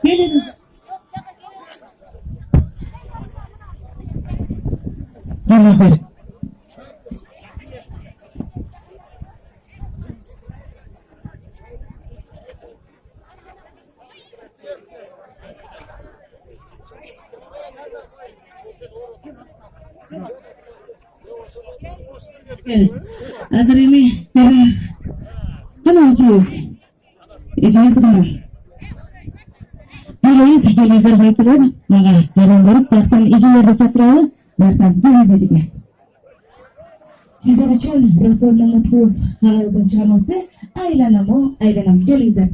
Geliniz. Gelinizler. Evet. Hazır ini senin kanalcıyız. İkimiz kanal. Geliniz, gelinizler baytılar. Mağa jalan verip, baktan icilerde çakıralı. Baktan geliniz icilde. Sizler için Resulullah Mutlu Halaz'ın çarması Aylanam o, Aylanam. Gelinizler.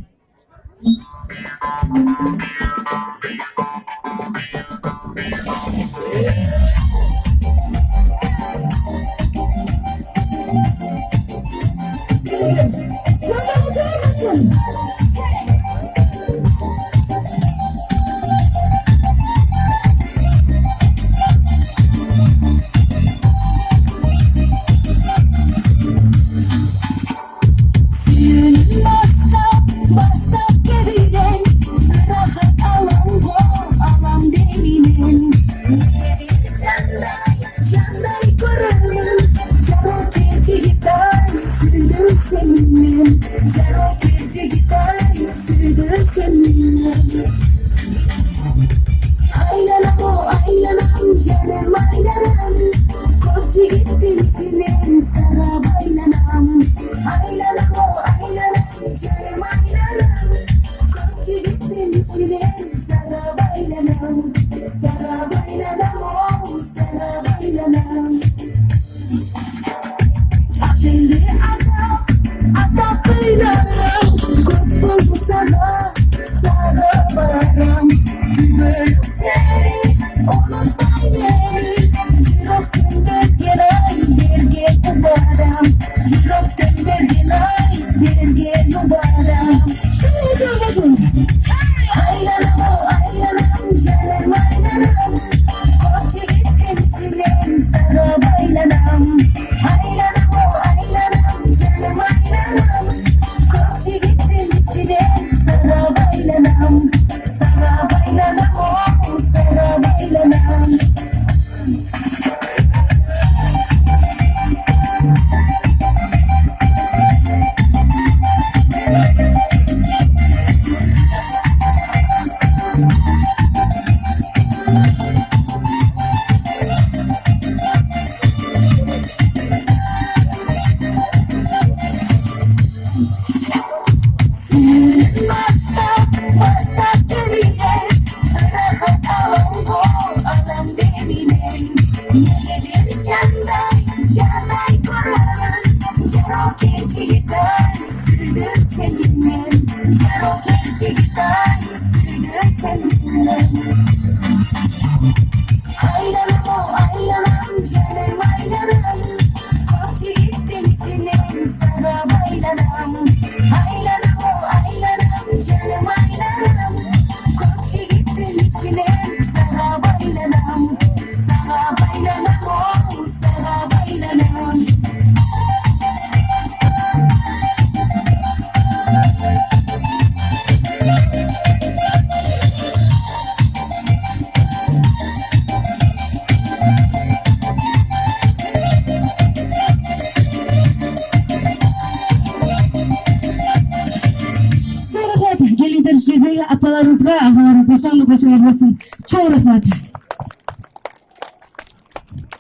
Atalarımızga, ağalarımızga şanlı koçular olsun. Çok rahmet.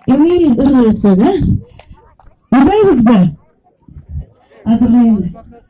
Emeği ırgı etsin, ha? Buradayız mı? Hazırlayın.